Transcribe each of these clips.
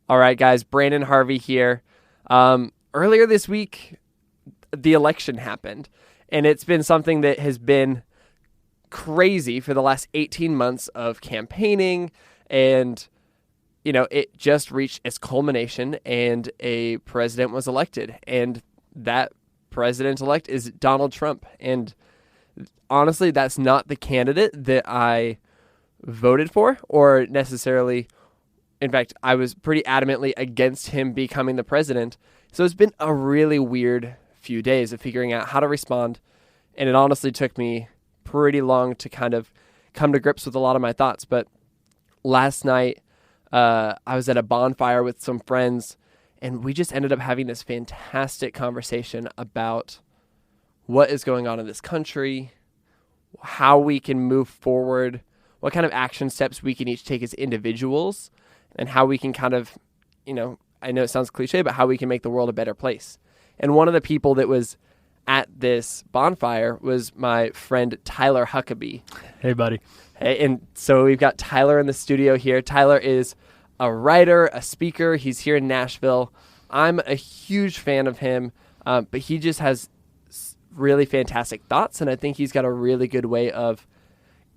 All right, guys, Branden Harvey here. Earlier this week, the election happened, and it's been something that has been crazy for the last 18 months of campaigning, and, you know, it just reached its culmination, and a president was elected, and that president-elect is Donald Trump, and honestly, that's not the candidate that I voted for or necessarily. In fact, I was pretty adamantly against him becoming the president. So it's been a really weird few days of figuring out how to respond. And it honestly took me pretty long to kind of come to grips with a lot of my thoughts. But last night, I was at a bonfire with some friends, and we just ended up having this fantastic conversation about what is going on in this country, how we can move forward, what kind of action steps we can each take as individuals, and how we can kind of, you know, I know it sounds cliche, but how we can make the world a better place. And one of the people that was at this bonfire was my friend Tyler Huckabee. Hey, buddy. Hey, and so we've got Tyler in the studio here. Tyler is a writer, a speaker. He's here in Nashville. I'm a huge fan of him, but he just has really fantastic thoughts, and I think he's got a really good way of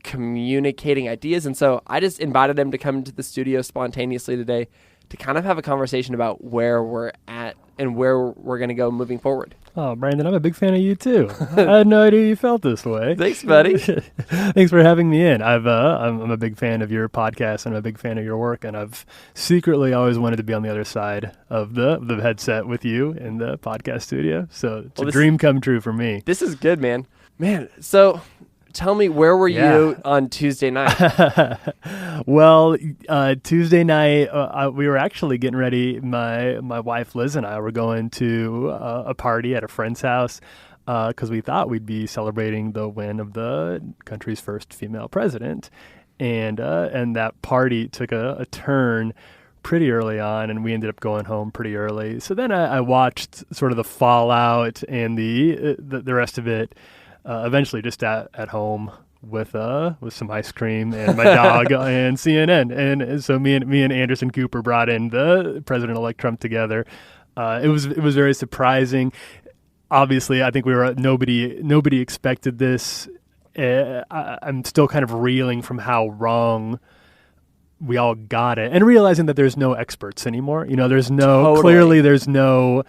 communicating ideas. And so I just invited him to come to the studio spontaneously today to kind of have a conversation about where we're at and where we're going to go moving forward. Oh, Branden, I'm a big fan of you too. I had no idea you felt this way. Thanks, buddy. Thanks for having me in. I'm a big fan of your podcast, and I'm a big fan of your work, and I've secretly always wanted to be on the other side of the headset with you in the podcast studio. So it's a dream come true for me. This is good, man. So tell me, where were you on Tuesday night? Well, Tuesday night, we were actually getting ready. My wife, Liz, and I were going to a party at a friend's house because we thought we'd be celebrating the win of the country's first female president. And that party took a turn pretty early on, and we ended up going home pretty early. So then I watched sort of the fallout and the rest of it. Eventually just at home with some ice cream and my dog and CNN. And so me and Anderson Cooper brought in the President-elect Trump together. It was very surprising. Obviously, I think nobody expected this. I'm still kind of reeling from how wrong we all got it, and realizing that there's no experts anymore. You know, clearly there's no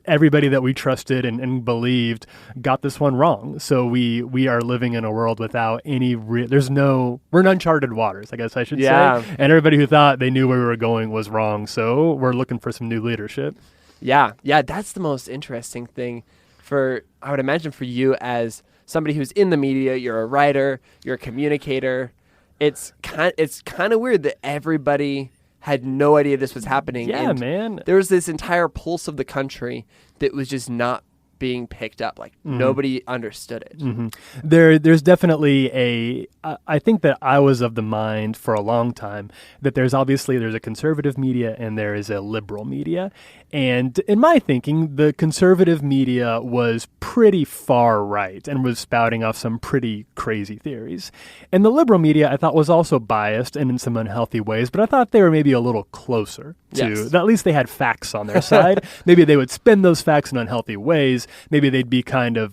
everybody that we trusted and believed got this one wrong. So we are living in a world without any we're in uncharted waters, I guess I should say. And everybody who thought they knew where we were going was wrong. So we're looking for some new leadership. Yeah, that's the most interesting thing I would imagine for you as somebody who's in the media. You're a writer, you're a communicator. It's kind of weird that everybody had no idea this was happening. Yeah, man. There was this entire pulse of the country that was just not being picked up. Like, nobody understood it. Mm-hmm. There's definitely I think that I was of the mind for a long time that there's a conservative media and there is a liberal media. And in my thinking, the conservative media was pretty far right and was spouting off some pretty crazy theories. And the liberal media, I thought, was also biased and in some unhealthy ways, but I thought they were maybe a little closer to, at least they had facts on their side. Maybe they would spin those facts in unhealthy ways. Maybe they'd be kind of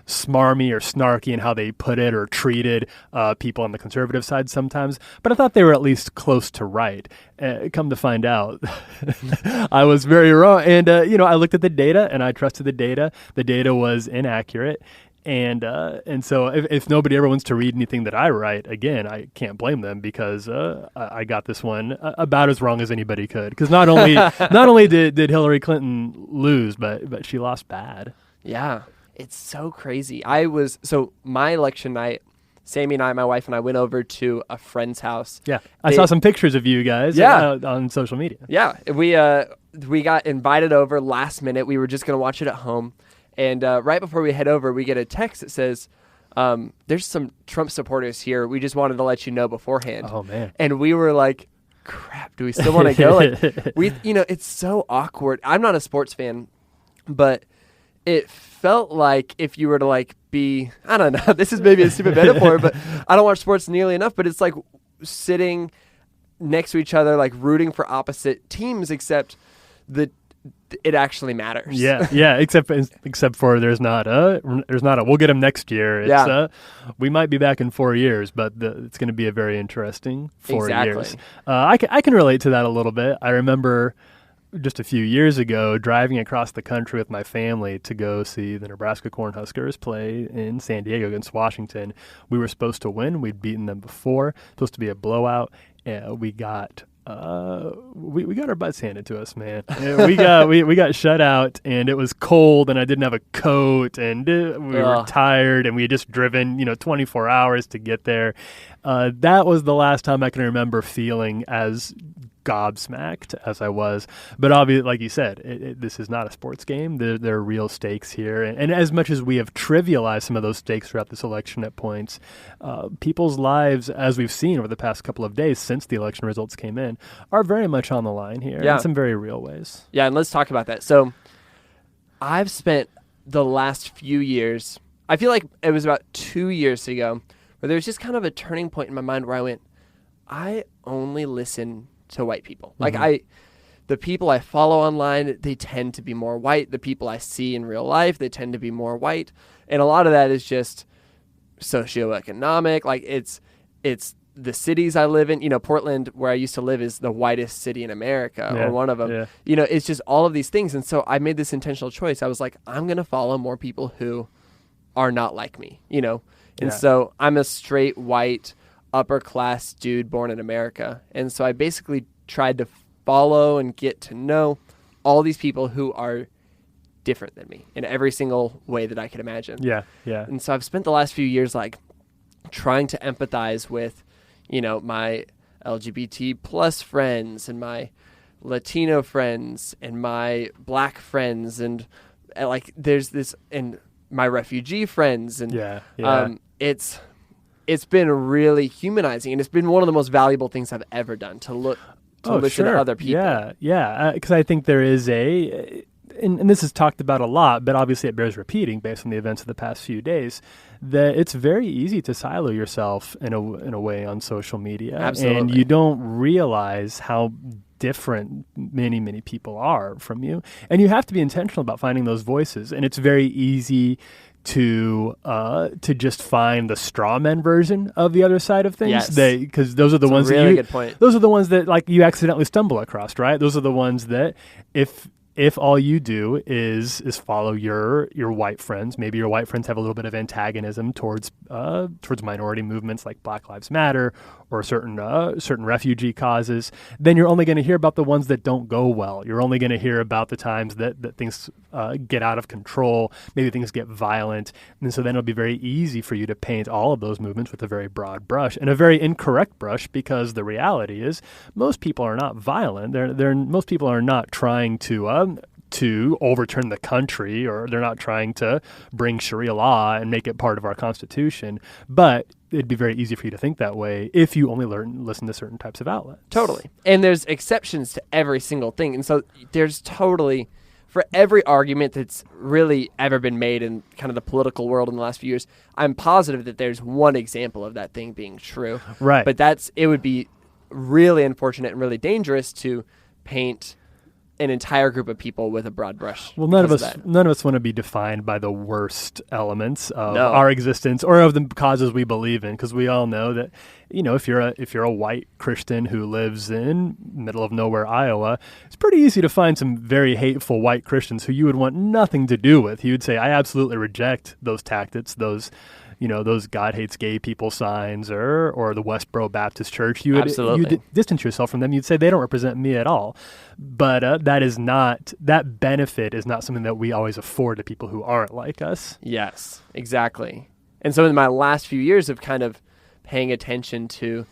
smarmy or snarky in how they put it or treated people on the conservative side sometimes. But I thought they were at least close to right. Come to find out, I was very wrong. And, I looked at the data and I trusted the data. The data was inaccurate. And so if nobody ever wants to read anything that I write, again, I can't blame them because I got this one about as wrong as anybody could. Because not only did Hillary Clinton lose, but she lost bad. Yeah, it's so crazy. My election night, Sammy and I, my wife and I, went over to a friend's house. Yeah, I saw some pictures of you guys on social media. Yeah, we got invited over last minute. We were just going to watch it at home. And right before we head over, we get a text that says, there's some Trump supporters here. We just wanted to let you know beforehand. Oh, man. And we were like, crap, do we still want to go? It's so awkward. I'm not a sports fan, but it felt like if you were to be, I don't know, this is maybe a stupid metaphor, but I don't watch sports nearly enough, but it's like sitting next to each other, like rooting for opposite teams, except it actually matters. Yeah. Except for there's not a we'll get him next year. It's we might be back in 4 years, but it's going to be a very interesting 4 years. I can relate to that a little bit. I remember just a few years ago driving across the country with my family to go see the Nebraska Cornhuskers play in San Diego against Washington. We were supposed to win. We'd beaten them before. Supposed to be a blowout. We got we got our butts handed to us, man. we got shut out, and it was cold, and I didn't have a coat, and we were tired, and we had just driven 24 hours to get there. That was the last time I can remember feeling as gobsmacked as I was. But obviously, like you said, this is not a sports game. There are real stakes here. And as much as we have trivialized some of those stakes throughout this election at points, people's lives, as we've seen over the past couple of days since the election results came in, are very much on the line here in some very real ways. Yeah, and let's talk about that. So I've spent the last few years, I feel like it was about 2 years ago, where there was just kind of a turning point in my mind where I went, I only listen to white people. Like the people I follow online, they tend to be more white. The people I see in real life, they tend to be more white. And a lot of that is just socioeconomic. Like it's the cities I live in. Portland, where I used to live, is the whitest city in America, or one of them. Yeah. It's just all of these things. And so I made this intentional choice. I was like, I'm going to follow more people who are not like me, And so I'm a straight white upper class dude born in America. And so I basically tried to follow and get to know all these people who are different than me in every single way that I could imagine. Yeah. And so I've spent the last few years like trying to empathize with, my LGBT plus friends and my Latino friends and my black friends and like there's this and my refugee friends and it's been really humanizing, and it's been one of the most valuable things I've ever done to listen to other people. Yeah. Because I think there is and this is talked about a lot, but obviously it bears repeating based on the events of the past few days, that it's very easy to silo yourself in a way on social media. Absolutely. And you don't realize how different many people are from you. And you have to be intentional about finding those voices. And it's very easy to just find the straw man version of the other side of things. Yes. Because those are the ones good point. Those are the ones that like you accidentally stumble across, right? Those are the ones that if all you do is follow your white friends, maybe your white friends have a little bit of antagonism towards minority movements like Black Lives Matter or certain refugee causes, then you're only going to hear about the ones that don't go well. You're only going to hear about the times that things get out of control, maybe things get violent, and so then it'll be very easy for you to paint all of those movements with a very broad brush and a very incorrect brush, because the reality is most people are not violent. Most people are not trying to overturn the country, or they're not trying to bring Sharia law and make it part of our Constitution. But it'd be very easy for you to think that way if you only listen to certain types of outlets. Totally. And there's exceptions to every single thing. And so there's totally, for every argument that's really ever been made in kind of the political world in the last few years, I'm positive that there's one example of that thing being true. Right. But it would be really unfortunate and really dangerous to paint an entire group of people with a broad brush. Well, none of us want to be defined by the worst elements of our existence or of the causes we believe in, because we all know that, if you're a white Christian who lives in middle of nowhere Iowa, it's pretty easy to find some very hateful white Christians who you would want nothing to do with. You would say, I absolutely reject those tactics, those God hates gay people signs or the Westboro Baptist Church. You would distance yourself from them. You'd say they don't represent me at all. But that benefit is not something that we always afford to people who aren't like us. Yes, exactly. And so in my last few years of kind of paying attention to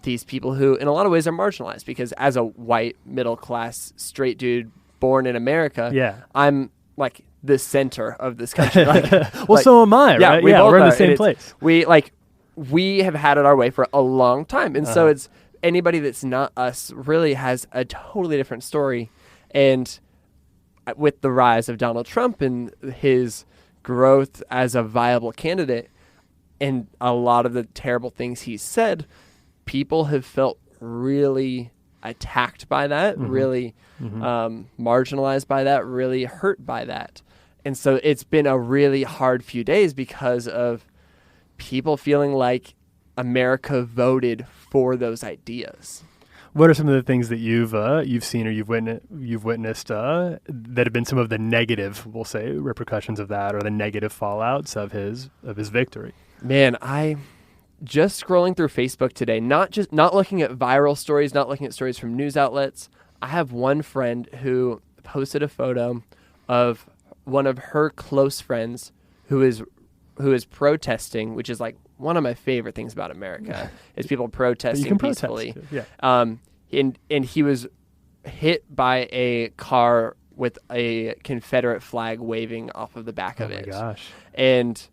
these people who in a lot of ways are marginalized, because as a white middle class straight dude born in America, I'm like the center of this country. So am I, right? We're in the same place. We have had it our way for a long time. And so it's anybody that's not us really has a totally different story. And with the rise of Donald Trump and his growth as a viable candidate and a lot of the terrible things he said, people have felt really attacked by that, really marginalized by that, really hurt by that. And so it's been a really hard few days because of people feeling like America voted for those ideas. What are some of the things that you've seen or you've witnessed that have been some of the negative, we'll say, repercussions of that, or the negative fallouts of his victory? Man, I just scrolling through Facebook today, not looking at viral stories, not looking at stories from news outlets. I have one friend who posted a photo of one of her close friends who is protesting, which is like one of my favorite things about America is people protesting peacefully. Yeah. And he was hit by a car with a Confederate flag waving off of the back of it. Oh my gosh. And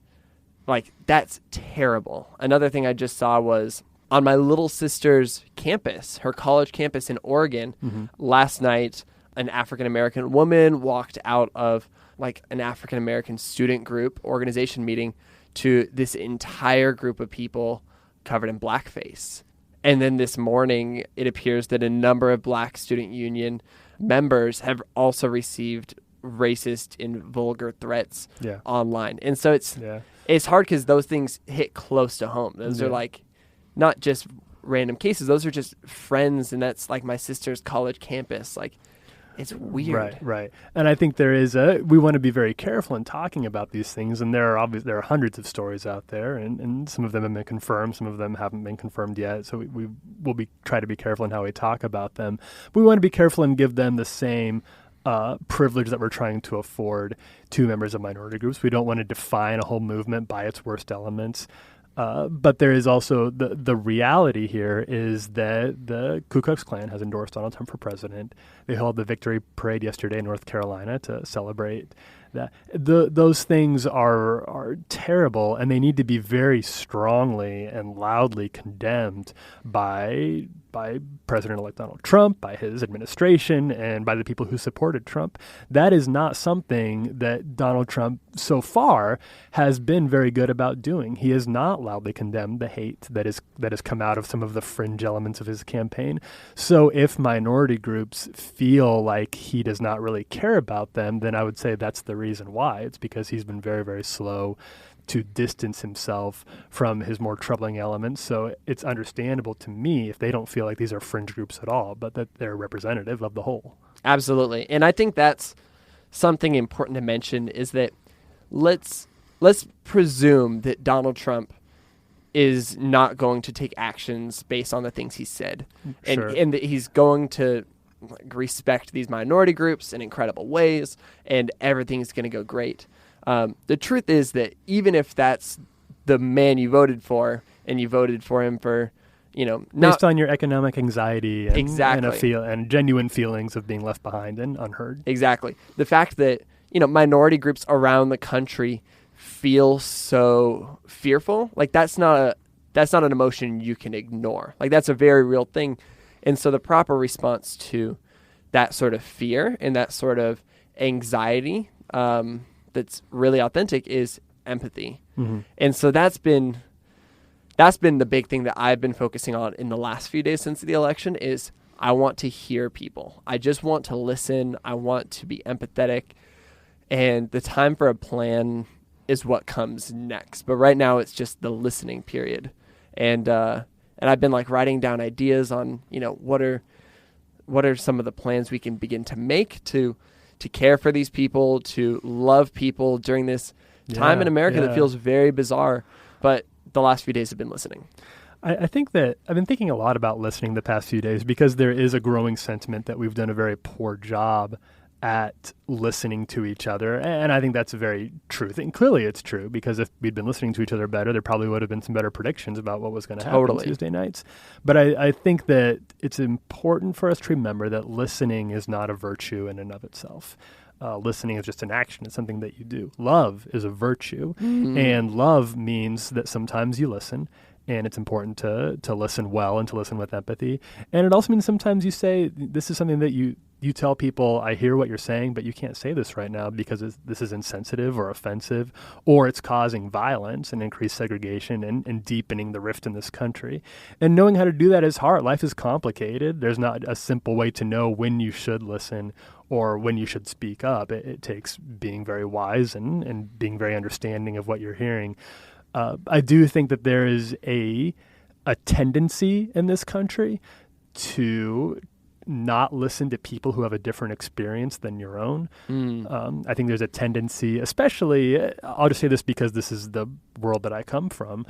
like, that's terrible. Another thing I just saw was on my little sister's campus, her college campus in Oregon, last night, an African-American woman walked out of like an African-American student group organization meeting to this entire group of people covered in blackface. And then this morning, it appears that a number of Black Student Union members have also received racist and vulgar threats online. And so it's hard because those things hit close to home. Those are like not just random cases. Those are just friends, and that's like my sister's college campus. Like, it's weird. Right. And I think we want to be very careful in talking about these things, and there are hundreds of stories out there, and some of them have been confirmed, some of them haven't been confirmed yet, so we will try to be careful in how we talk about them. But we want to be careful and give them the same privilege that we're trying to afford to members of minority groups. We don't want to define a whole movement by its worst elements. But there is also the reality here is that the Ku Klux Klan has endorsed Donald Trump for president. They held the victory parade yesterday in North Carolina to celebrate that. Those things are terrible, and they need to be very strongly and loudly condemned by President-elect Donald Trump, by his administration, and by the people who supported Trump. That is not something that Donald Trump so far has been very good about doing. He has not loudly condemned the hate that has come out of some of the fringe elements of his campaign. So if minority groups feel like he does not really care about them, then I would say that's the reason why. It's because he's been very, very slow to distance himself from his more troubling elements. So it's understandable to me if they don't feel like these are fringe groups at all, but that they're representative of the whole. Absolutely. And I think that's something important to mention is that let's presume that Donald Trump is not going to take actions based on the things he said. Sure. And that he's going to respect these minority groups in incredible ways, and everything's going to go great. The truth is that even if that's the man you voted for, and you voted for him for, based on your economic anxiety and, exactly. and genuine feelings of being left behind and unheard. Exactly. The fact that, minority groups around the country feel so fearful, like that's not an emotion you can ignore. Like, that's a very real thing. And so the proper response to that sort of fear and that sort of anxiety that's really authentic is empathy. Mm-hmm. And so that's been the big thing that I've been focusing on in the last few days since the election is I want to hear people. I just want to listen. I want to be empathetic. And the time for a plan is what comes next. But right now it's just the listening period. And I've been like writing down ideas on, what are some of the plans we can begin to make to care for these people, to love people during this time in America that feels very bizarre. But the last few days have been listening. I think that I've been thinking a lot about listening the past few days because there is a growing sentiment that we've done a very poor job at listening to each other. And I think that's a very true thing. Clearly it's true, because if we'd been listening to each other better, there probably would have been some better predictions about what was going to happen Tuesday nights. But I think that it's important for us to remember that listening is not a virtue in and of itself. Listening is just an action. It's something that you do. Love is a virtue. Mm-hmm. And love means that sometimes you listen and it's important to listen well and to listen with empathy. And it also means sometimes you say, this is something that you tell people, I hear what you're saying, but you can't say this right now because this is insensitive or offensive, or it's causing violence and increased segregation and deepening the rift in this country. And knowing how to do that is hard. Life is complicated. There's not a simple way to know when you should listen or when you should speak up. It takes being very wise and being very understanding of what you're hearing. I do think that there is a tendency in this country to not listen to people who have a different experience than your own. I think there's a tendency, especially, I'll just say this because this is the world that I come from,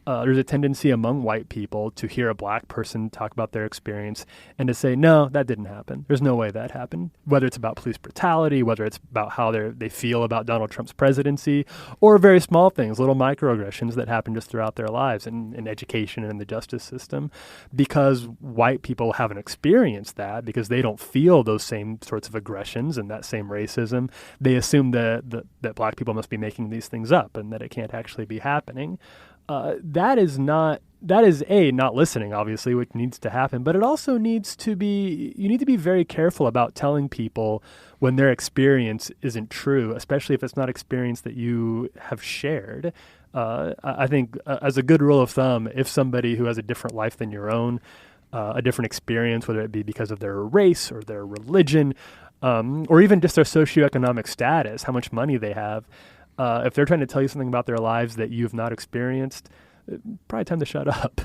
there's a tendency among white people to hear a black person talk about their experience and to say, no, that didn't happen. There's no way that happened. Whether it's about police brutality, whether it's about how they feel about Donald Trump's presidency, or very small things, little microaggressions that happen just throughout their lives in education and in the justice system. Because white people haven't experienced that, because they don't feel those same sorts of aggressions and that same racism, they assume that black people must be making these things up and that it can't actually be happening. That is not listening, obviously, which needs to happen, but it also needs to be, you need to be very careful about telling people when their experience isn't true, especially if it's not experience that you have shared. I think as a good rule of thumb, if somebody who has a different life than your own, a different experience, whether it be because of their race or their religion, or even just their socioeconomic status, how much money they have, if they're trying to tell you something about their lives that you've not experienced, probably time to shut up.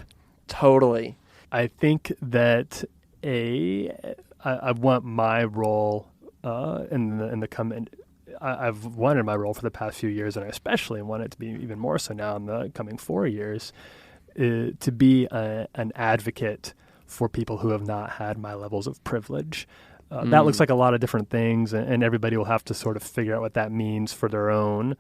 Totally. I think that I want my role in the coming. I've wanted my role for the past few years, and I especially want it to be even more so now in the coming 4 years, to be an advocate for people who have not had my levels of privilege. That looks like a lot of different things, and everybody will have to sort of figure out what that means for their own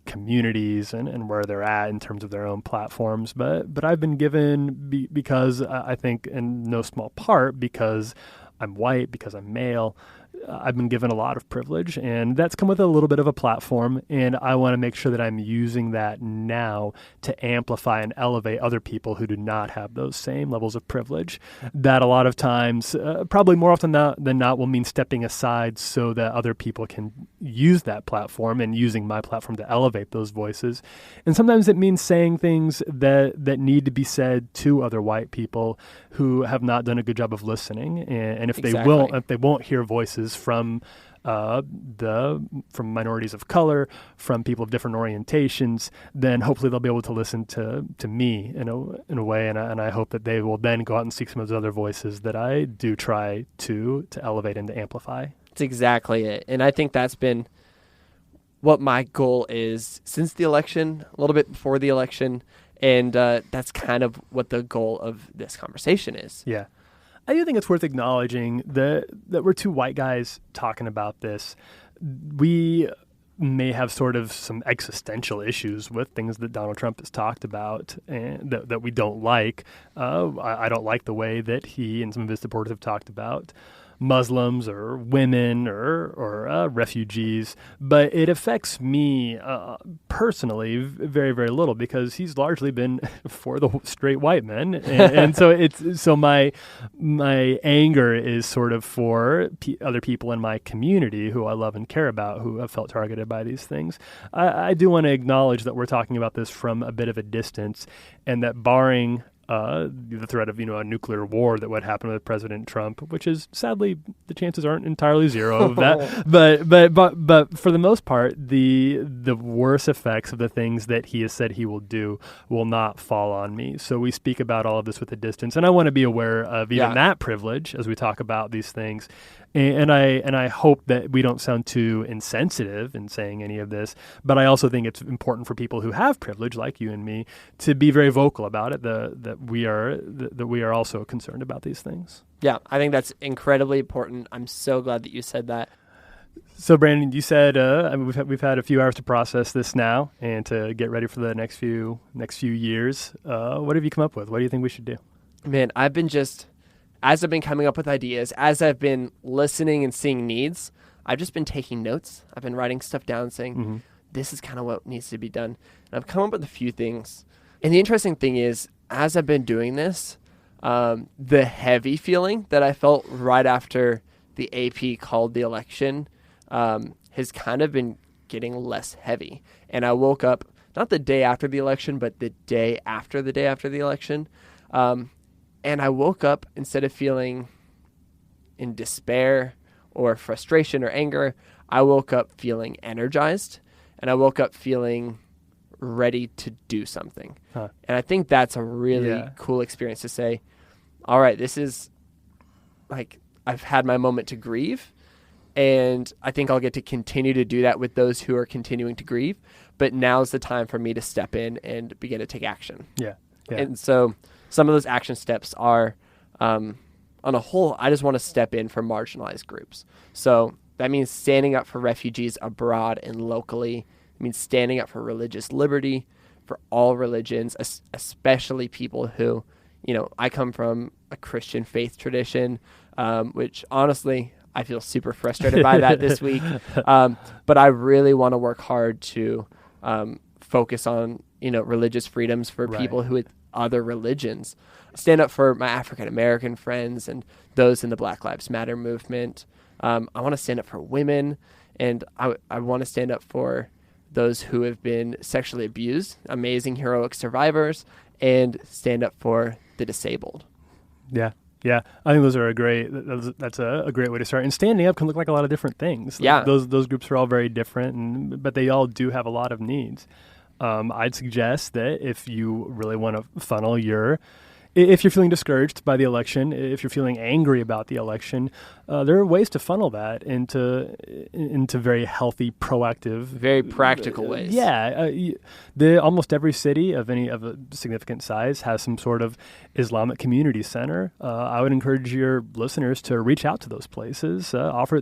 communities and where they're at in terms of their own platforms. But I've been given, because I think in no small part because I'm white, because I'm male, I've been given a lot of privilege, and that's come with a little bit of a platform, and I want to make sure that I'm using that now to amplify and elevate other people who do not have those same levels of privilege. That a lot of times, probably more often than not, will mean stepping aside so that other people can use that platform and using my platform to elevate those voices. And sometimes it means saying things that need to be said to other white people who have not done a good job of listening, and if they won't hear voices from minorities of color, from people of different orientations, then hopefully they'll be able to listen to me in a way, and I hope that they will then go out and seek some of those other voices that I do try to elevate and to amplify. That's exactly it, and I think that's been what my goal is since the election, a little bit before the election, and that's kind of what the goal of this conversation is. Yeah. I do think it's worth acknowledging that we're two white guys talking about this. We may have sort of some existential issues with things that Donald Trump has talked about and that we don't like. I don't like the way that he and some of his supporters have talked about Muslims or women or refugees, but it affects me personally very, very little, because he's largely been for the straight white men, and so my anger is sort of for other people in my community who I love and care about, who have felt targeted by these things. I do want to acknowledge that we're talking about this from a bit of a distance, and that barring the threat of a nuclear war that would happen with President Trump, which is sadly the chances aren't entirely zero of that, but for the most part, the worst effects of the things that he has said he will do will not fall on me. So we speak about all of this with a distance, and I want to be aware of even that privilege as we talk about these things. And I hope that we don't sound too insensitive in saying any of this, but I also think it's important for people who have privilege, like you and me, to be very vocal about it. That we are also concerned about these things. Yeah, I think that's incredibly important. I'm so glad that you said that. So, Branden, you said we've had a few hours to process this now and to get ready for the next few years. What have you come up with? What do you think we should do? Man, as I've been coming up with ideas, as I've been listening and seeing needs, I've just been taking notes. I've been writing stuff down saying, this is kind of what needs to be done. And I've come up with a few things. And the interesting thing is, as I've been doing this, the heavy feeling that I felt right after the AP called the election has kind of been getting less heavy. And I woke up, not the day after the election, but the day after the election. And I woke up, instead of feeling in despair or frustration or anger, I woke up feeling energized, and I woke up feeling ready to do something. And I think that's a really cool experience to say, all right, this is like, I've had my moment to grieve, and I think I'll get to continue to do that with those who are continuing to grieve. But now's the time for me to step in and begin to take action. Yeah. And so some of those action steps are, on a whole, I just want to step in for marginalized groups. So that means standing up for refugees abroad and locally. It means standing up for religious liberty, for all religions, especially people who, I come from a Christian faith tradition, which honestly, I feel super frustrated by that this week. But I really want to work hard to focus on, religious freedoms for people who with other religions. Stand up for my African American friends and those in the Black Lives Matter movement. I want to stand up for women, and I want to stand up for those who have been sexually abused, amazing heroic survivors, and stand up for the disabled. Yeah. Yeah, I think that's a great way to start. And standing up can look like a lot of different things. Yeah. Those groups are all very different, but they all do have a lot of needs. I'd suggest that if you really want to funnel if you're feeling discouraged by the election, if you're feeling angry about the election, there are ways to funnel that into very healthy, proactive, very practical ways. Almost every city of a significant size has some sort of Islamic community center. I would encourage your listeners to reach out to those places.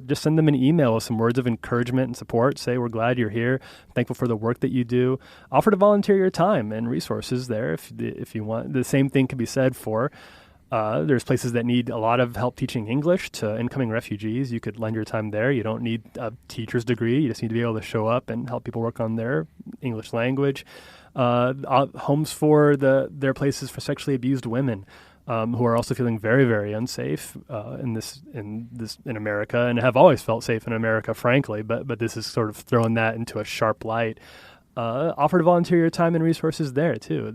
Just send them an email with some words of encouragement and support. Say, we're glad you're here. Thankful for the work that you do. Offer to volunteer your time and resources there if you want. The same thing can be said for there's places that need a lot of help teaching English to incoming refugees. You could lend your time there. You don't need a teacher's degree. You just need to be able to show up and help people work on their English language. Homes for their places for sexually abused women who are also feeling very, very unsafe in America, and have always felt safe in America, frankly. But this is sort of throwing that into a sharp light. Offer to volunteer your time and resources there too.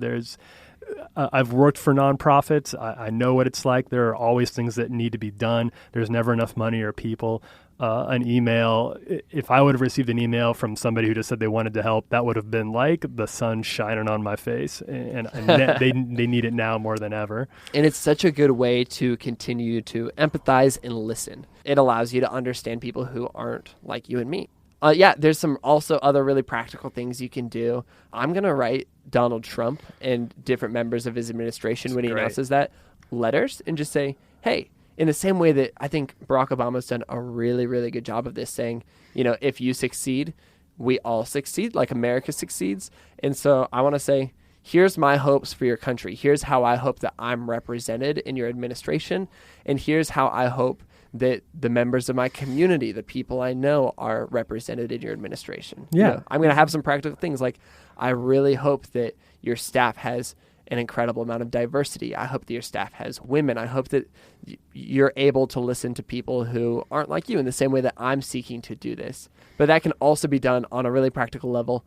I've worked for nonprofits. I know what it's like. There are always things that need to be done. There's never enough money or people. An email, if I would have received an email from somebody who just said they wanted to help, that would have been like the sun shining on my face. And they need it now more than ever. And it's such a good way to continue to empathize and listen. It allows you to understand people who aren't like you and me. There's some also other really practical things you can do. I'm going to write Donald Trump and different members of his administration when he announces that letters and just say, hey, in the same way that I think Barack Obama's done a really, really good job of this, saying, if you succeed, we all succeed, like America succeeds. And so I want to say, here's my hopes for your country. Here's how I hope that I'm represented in your administration. And here's how I hope that the members of my community, the people I know, are represented in your administration. Yeah. I'm going to have some practical things like, I really hope that your staff has an incredible amount of diversity. I hope that your staff has women. I hope that you're able to listen to people who aren't like you in the same way that I'm seeking to do this. But that can also be done on a really practical level,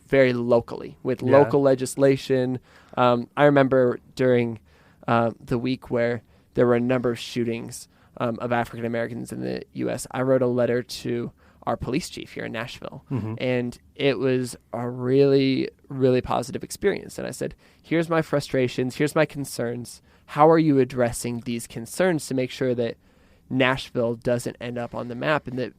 very locally, with local legislation. I remember during the week where there were a number of shootings of African Americans in the U.S., I wrote a letter to our police chief here in Nashville. Mm-hmm. And it was a really, really positive experience. And I said, here's my frustrations, here's my concerns. How are you addressing these concerns to make sure that Nashville doesn't end up on the map and that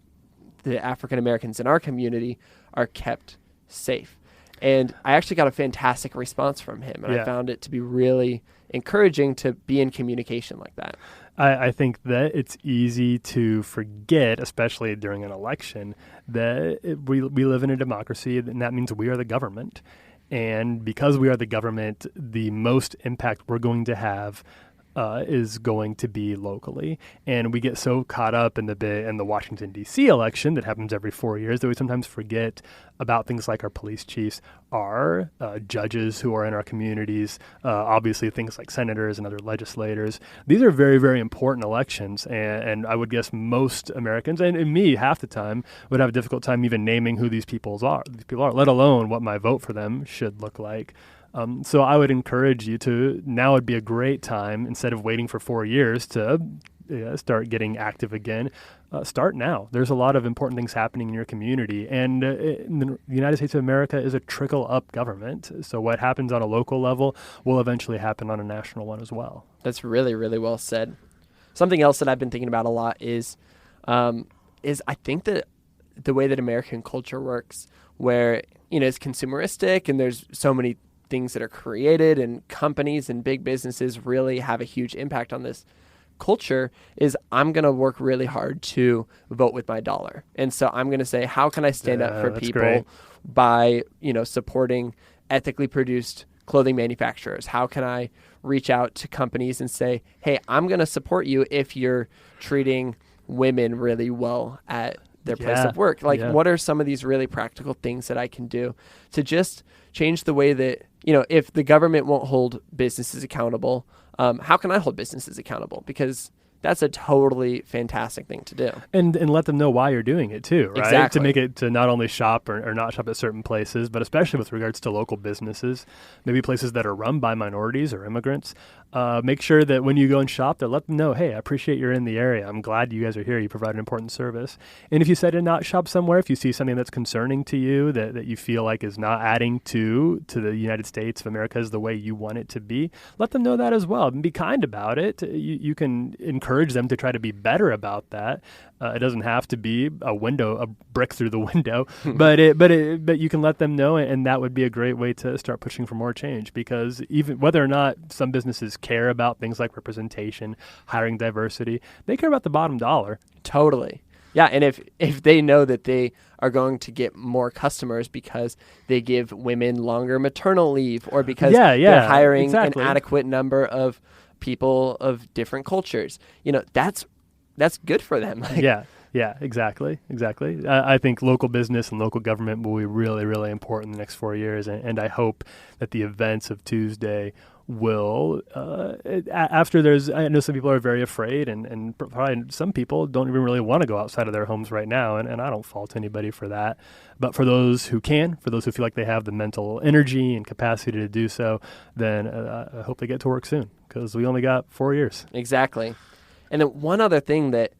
the African Americans in our community are kept safe? And I actually got a fantastic response from him. And I found it to be really encouraging to be in communication like that. I think that it's easy to forget, especially during an election, that we live in a democracy, and that means we are the government. And because we are the government, the most impact we're going to have is going to be locally. And we get so caught up in the Washington, D.C. election that happens every 4 years that we sometimes forget about things like our police chiefs, our judges who are in our communities, obviously things like senators and other legislators. These are very, very important elections. And I would guess most Americans, and me half the time, would have a difficult time even naming who these people are, let alone what my vote for them should look like. So I would encourage you now would be a great time, instead of waiting for 4 years to start getting active again, start now. There's a lot of important things happening in your community. And the United States of America is a trickle-up government. So what happens on a local level will eventually happen on a national one as well. That's really, really well said. Something else that I've been thinking about a lot is I think that the way that American culture works, where, it's consumeristic and there's so many things that are created and companies and big businesses really have a huge impact on this culture, is I'm going to work really hard to vote with my dollar. And so I'm going to say, how can I stand up for people great. by, supporting ethically produced clothing manufacturers? How can I reach out to companies and say, hey, I'm going to support you if you're treating women really well at their place of work? What are some of these really practical things that I can do to just change the way that, if the government won't hold businesses accountable, how can I hold businesses accountable? Because that's a totally fantastic thing to do. And let them know why you're doing it too, right? Exactly. To make it to not only shop or not shop at certain places, but especially with regards to local businesses, maybe places that are run by minorities or immigrants. Make sure that when you go and shop there, let them know, hey, I appreciate you're in the area. I'm glad you guys are here. You provide an important service. And if you decide to not shop somewhere, if you see something that's concerning to you, that you feel like is not adding to the United States of America as the way you want it to be, let them know that as well. And be kind about it. You can encourage them to try to be better about that. It doesn't have to be a brick through the window, but you can let them know, and that would be a great way to start pushing for more change. Because even whether or not some businesses care about things like representation, hiring diversity, they care about the bottom dollar. Totally. Yeah, and if they know that they are going to get more customers because they give women longer maternal leave, or because they're hiring an adequate number of people of different cultures, that's good for them. Yeah, exactly. I think local business and local government will be really, really important in the next 4 years. And I hope that the events of Tuesday will, I know some people are very afraid, and probably some people don't even really want to go outside of their homes right now. And I don't fault anybody for that. But for those who can, for those who feel like they have the mental energy and capacity to do so, then I hope they get to work soon, because we only got 4 years. Exactly. And then one other thing that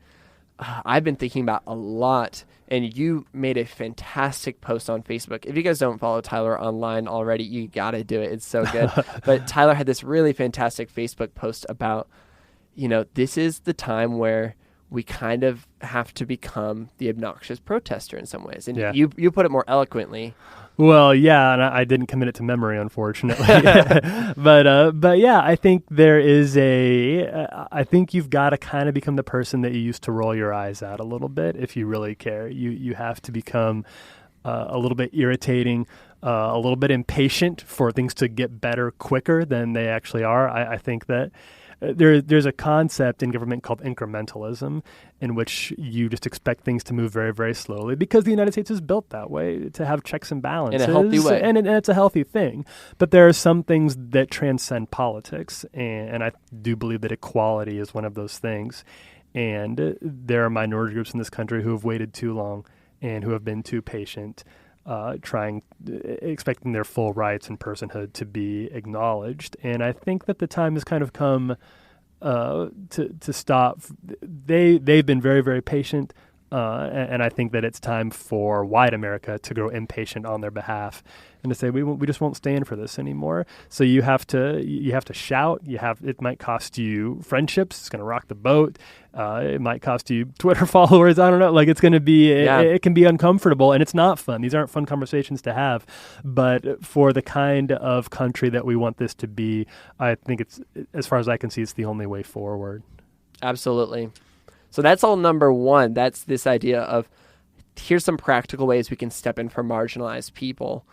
I've been thinking about a lot, and you made a fantastic post on Facebook. If you guys don't follow Tyler online already, you got to do it. It's so good. But Tyler had this really fantastic Facebook post about, this is the time where we kind of have to become the obnoxious protester in some ways. And you put it more eloquently. Well, yeah, and I didn't commit it to memory, unfortunately. But yeah, I think I think you've got to kind of become the person that you used to roll your eyes at a little bit if you really care. You have to become a little bit irritating, a little bit impatient for things to get better quicker than they actually are. I think that there's a concept in government called incrementalism, in which you just expect things to move very, very slowly, because the United States is built that way, to have checks and balances. In a healthy way. And it's a healthy thing. But there are some things that transcend politics, and I do believe that equality is one of those things. And there are minority groups in this country who have waited too long and who have been too patient, expecting their full rights and personhood to be acknowledged. And I think that the time has kind of come to stop. They've been very, very patient, and I think that it's time for white America to grow impatient on their behalf and to say we just won't stand for this anymore. So you have to shout. It might cost you friendships. It's going to rock the boat. It might cost you Twitter followers. I don't know. It's going to be. It can be uncomfortable, and it's not fun. These aren't fun conversations to have. But for the kind of country that we want this to be, I think it's, as far as I can see, it's the only way forward. Absolutely. So that's all number one. That's this idea of, here's some practical ways we can step in for marginalized people.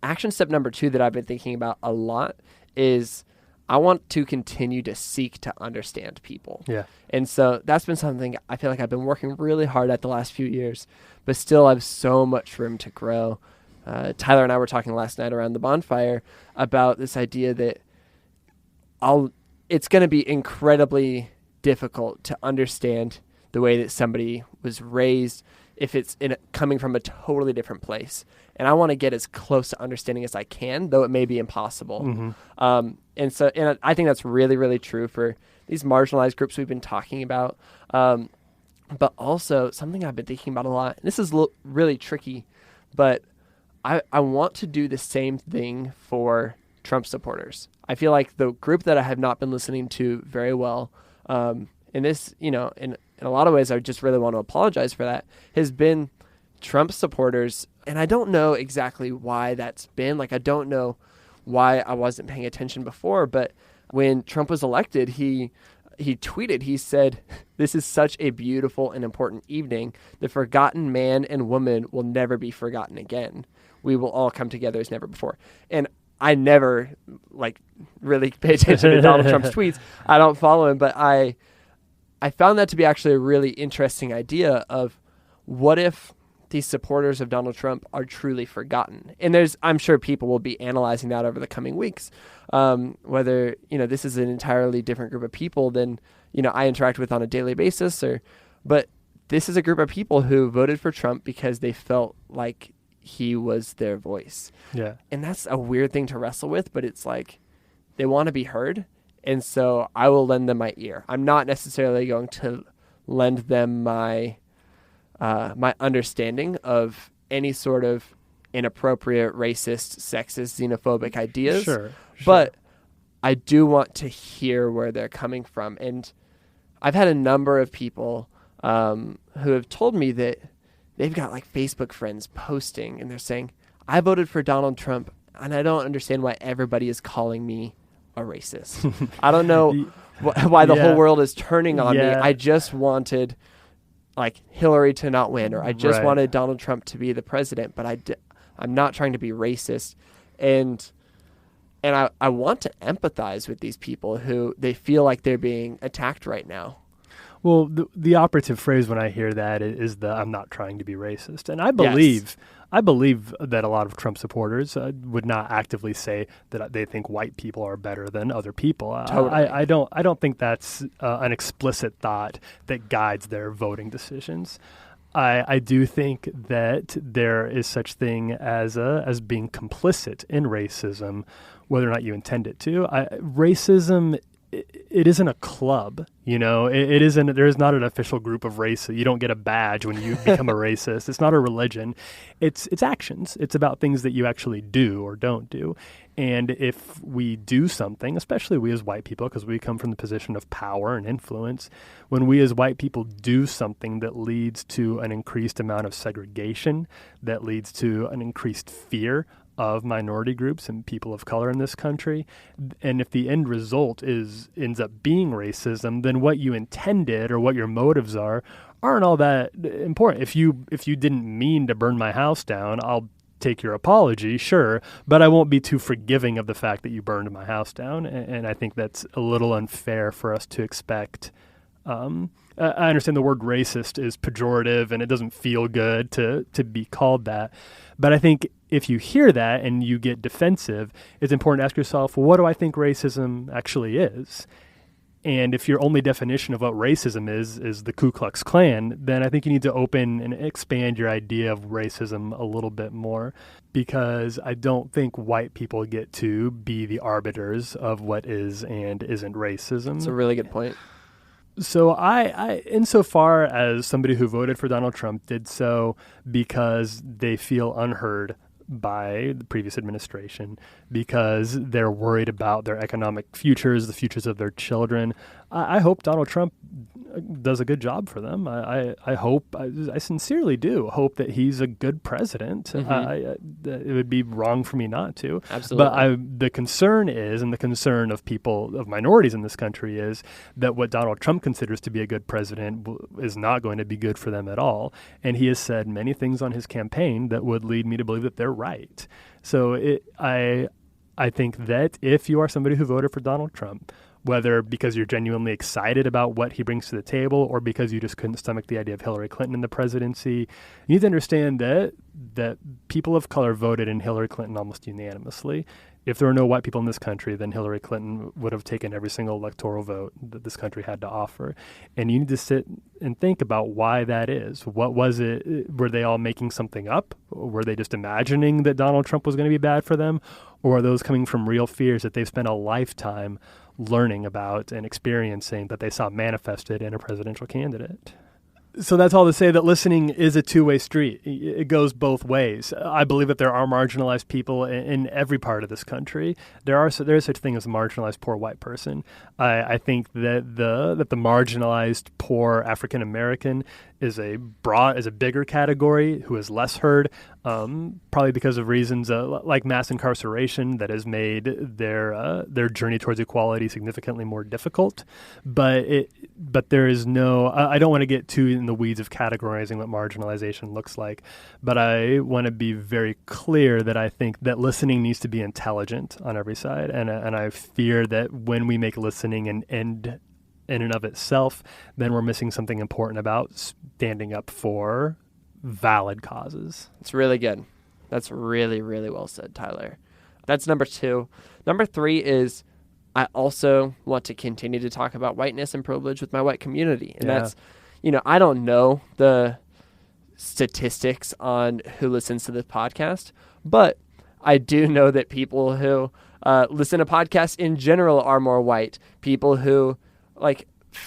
Action step number two that I've been thinking about a lot is I want to continue to seek to understand people. Yeah. And so that's been something I feel like I've been working really hard at the last few years, but still I have so much room to grow. Tyler and I were talking last night around the bonfire about this idea that it's going to be incredibly difficult to understand the way that somebody was raised if it's coming from a totally different place. And I want to get as close to understanding as I can, though it may be impossible. Mm-hmm. And I think that's really, really true for these marginalized groups we've been talking about. But also something I've been thinking about a lot, and this is really tricky, but I want to do the same thing for Trump supporters. I feel like the group that I have not been listening to very well, and this, in a lot of ways, I just really want to apologize for that, has been Trump supporters. And I don't know exactly why that's been. Like, I don't know why I wasn't paying attention before, but when Trump was elected, he tweeted, he said, "This is such a beautiful and important evening. The forgotten man and woman will never be forgotten again. We will all come together as never before." And I never really pay attention to Donald Trump's tweets. I don't follow him, but I found that to be actually a really interesting idea of what if these supporters of Donald Trump are truly forgotten. And I'm sure people will be analyzing that over the coming weeks, whether, this is an entirely different group of people than, I interact with on a daily basis, but this is a group of people who voted for Trump because they felt like he was their voice. Yeah. And that's a weird thing to wrestle with, but it's like they want to be heard. And so I will lend them my ear. I'm not necessarily going to lend them my understanding of any sort of inappropriate, racist, sexist, xenophobic ideas. Sure. But I do want to hear where they're coming from. And I've had a number of people who have told me that they've got Facebook friends posting and they're saying, "I voted for Donald Trump and I don't understand why everybody is calling me a racist. I don't know why the whole world is turning on me. I just wanted Hillary to not win, or I just wanted Donald Trump to be the president, but I'm not trying to be racist." And I want to empathize with these people who they feel like they're being attacked right now. Well, the operative phrase when I hear that is "I'm not trying to be racist," and I believe that a lot of Trump supporters would not actively say that they think white people are better than other people. Totally. I don't think that's an explicit thought that guides their voting decisions. I do think that there is such thing as being complicit in racism, whether or not you intend it to. Racism. It isn't a club, it isn't, there is not an official group of racists. You don't get a badge when you become a racist. It's not a religion. It's actions. It's about things that you actually do or don't do. And if we do something, especially we as white people, because we come from the position of power and influence, when we as white people do something that leads to an increased amount of segregation, that leads to an increased fear of minority groups and people of color in this country, and if the end result ends up being racism, then what you intended or what your motives aren't all that important. If you didn't mean to burn my house down, I'll take your apology, sure, but I won't be too forgiving of the fact that you burned my house down. And I think that's a little unfair for us to expect. I understand the word racist is pejorative and it doesn't feel good to be called that. But I think if you hear that and you get defensive, it's important to ask yourself, well, what do I think racism actually is? And if your only definition of what racism is the Ku Klux Klan, then I think you need to open and expand your idea of racism a little bit more, because I don't think white people get to be the arbiters of what is and isn't racism. That's a really good point. So I, insofar as somebody who voted for Donald Trump did so because they feel unheard by the previous administration, because they're worried about their economic futures, the futures of their children, I hope Donald Trump does a good job for them. I hope, I sincerely do hope that he's a good president. Mm-hmm. It would be wrong for me not to. Absolutely. But the concern is, and the concern of people, of minorities in this country is, that what Donald Trump considers to be a good president is not going to be good for them at all. And he has said many things on his campaign that would lead me to believe that they're right. So I I think that if you are somebody who voted for Donald Trump, whether because you're genuinely excited about what he brings to the table or because you just couldn't stomach the idea of Hillary Clinton in the presidency, you need to understand that people of color voted in Hillary Clinton almost unanimously. If there were no white people in this country, then Hillary Clinton would have taken every single electoral vote that this country had to offer. And you need to sit and think about why that is. What was it? Were they all making something up? Were they just imagining that Donald Trump was going to be bad for them? Or are those coming from real fears that they've spent a lifetime learning about and experiencing that they saw manifested in a presidential candidate? So that's all to say that listening is a two-way street. It goes both ways. I believe that there are marginalized people in every part of this country. There is such a thing as a marginalized poor white person. I think that the marginalized poor African American is a bigger category who is less heard, probably because of reasons like mass incarceration that has made their journey towards equality significantly more difficult. But there is no. I don't want to get too in the weeds of categorizing what marginalization looks like, but I want to be very clear that I think that listening needs to be intelligent on every side, and I fear that when we make listening an end in and of itself, then we're missing something important about standing up for valid causes. It's really good. That's really, really well said, Tyler. That's number 2. Number 3 is I also want to continue to talk about whiteness and privilege with my white community. And that's, I don't know the statistics on who listens to this podcast, but I do know that people who listen to podcasts in general are more white. People who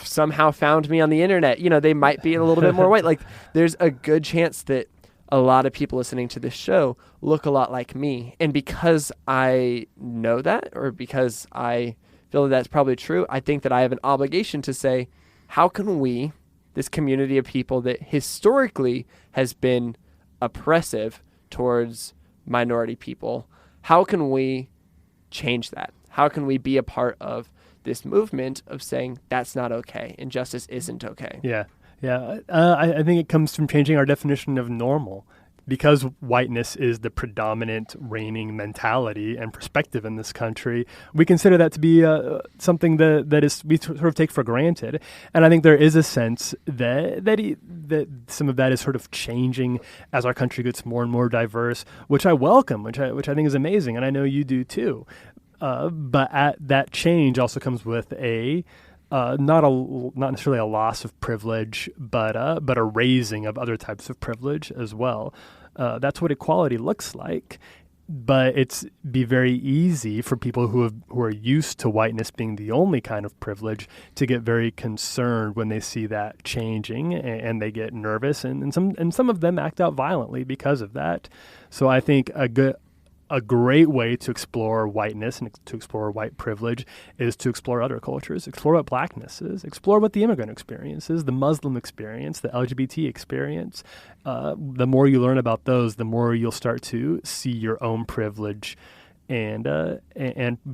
somehow found me on the internet, they might be a little bit more white. There's a good chance that a lot of people listening to this show look a lot like me. And because I know that, or because I feel that that's probably true, I think that I have an obligation to say, how can we, this community of people that historically has been oppressive towards minority people, how can we change that? How can we be a part of this movement of saying that's not okay, injustice isn't okay? Yeah. I think it comes from changing our definition of normal. Because whiteness is the predominant reigning mentality and perspective in this country, we consider that to be something that is we sort of take for granted. And I think there is a sense that some of that is sort of changing as our country gets more and more diverse, which I welcome, which I think is amazing, and I know you do too. But that change also comes with not necessarily a loss of privilege, but a raising of other types of privilege as well. That's what equality looks like. But it's be very easy for people who are used to whiteness being the only kind of privilege to get very concerned when they see that changing, and they get nervous, and some of them act out violently because of that. So I think a great way to explore whiteness and to explore white privilege is to explore other cultures, explore what blackness is, explore what the immigrant experience is, the Muslim experience, the LGBT experience. The more you learn about those, the more you'll start to see your own privilege and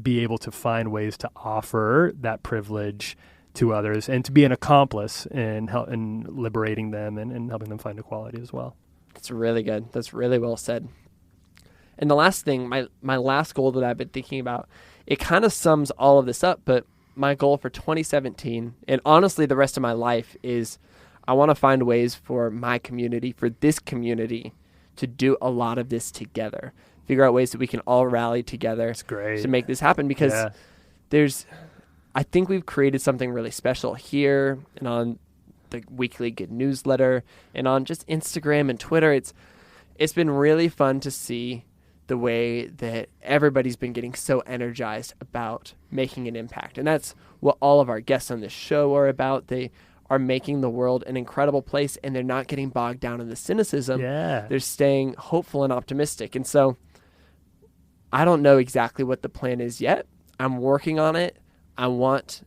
be able to find ways to offer that privilege to others and to be an accomplice in liberating them and helping them find equality as well. That's really good. That's really well said. And the last thing, my last goal that I've been thinking about, it kind of sums all of this up, but my goal for 2017, and honestly the rest of my life, is I want to find ways for my community, for this community, to do a lot of this together. Figure out ways that we can all rally together. That's great. To make this happen, because I think we've created something really special here and on the weekly Good newsletter and on just Instagram and Twitter. It's been really fun to see the way that everybody's been getting so energized about making an impact. And that's what all of our guests on this show are about. They are making the world an incredible place, and they're not getting bogged down in the cynicism. Yeah. They're staying hopeful and optimistic. And so I don't know exactly what the plan is yet. I'm working on it. I want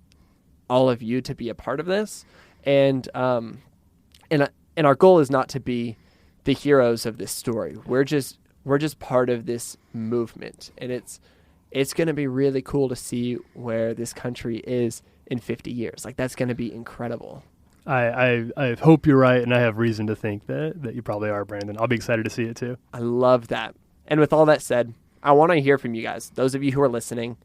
all of you to be a part of this. And our goal is not to be the heroes of this story. We're just part of this movement, and it's going to be really cool to see where this country is in 50 years. That's going to be incredible. I hope you're right, and I have reason to think that you probably are, Branden. I'll be excited to see it too. I love that. And with all that said, I want to hear from you guys. Those of you who are listening,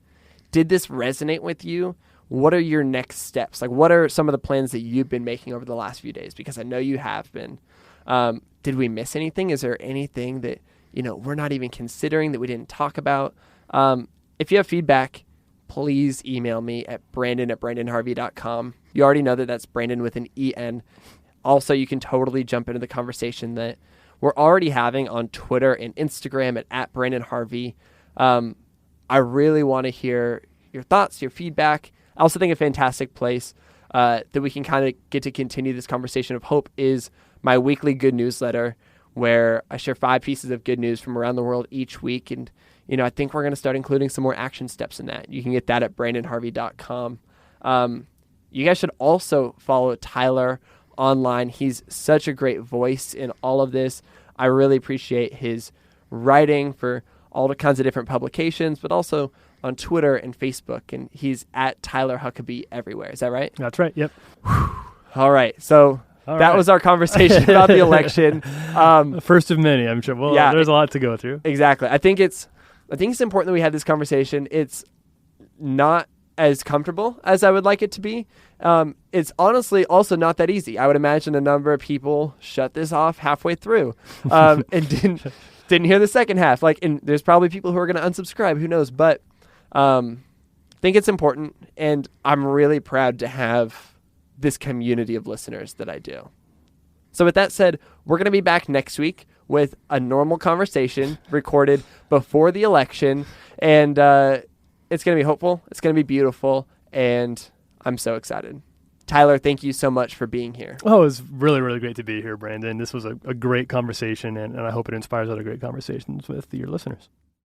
did this resonate with you? What are your next steps? Like, what are some of the plans that you've been making over the last few days? Because I know you have been. Did we miss anything? Is there anything that, we're not even considering that we didn't talk about? If you have feedback, please email me at branden@brandenharvey.com. You already know that that's Branden with an E-N. Also, you can totally jump into the conversation that we're already having on Twitter and Instagram at @BrandenHarvey. I really want to hear your thoughts, your feedback. I also think a fantastic place that we can kind of get to continue this conversation of hope is my weekly good newsletter, where I share 5 pieces of good news from around the world each week. And, I think we're going to start including some more action steps in that. You can get that at brandenharvey.com. You guys should also follow Tyler online. He's such a great voice in all of this. I really appreciate his writing for all the kinds of different publications, but also on Twitter and Facebook. And he's at Tyler Huckabee everywhere. Is that right? That's right. Yep. All right. So that was our conversation about the election. First of many, I'm sure. Well, there's a lot to go through. Exactly. I think it's important that we had this conversation. It's not as comfortable as I would like it to be. It's honestly also not that easy. I would imagine a number of people shut this off halfway through and didn't hear the second half. And there's probably people who are going to unsubscribe. Who knows? But I think it's important, and I'm really proud to have this community of listeners that I do. So with that said, we're going to be back next week with a normal conversation recorded before the election, and it's going to be hopeful. It's going to be beautiful, and I'm so excited. Tyler, thank you so much for being here. Oh, it was really, really great to be here, Branden. This was a great conversation, and I hope it inspires other great conversations with your listeners.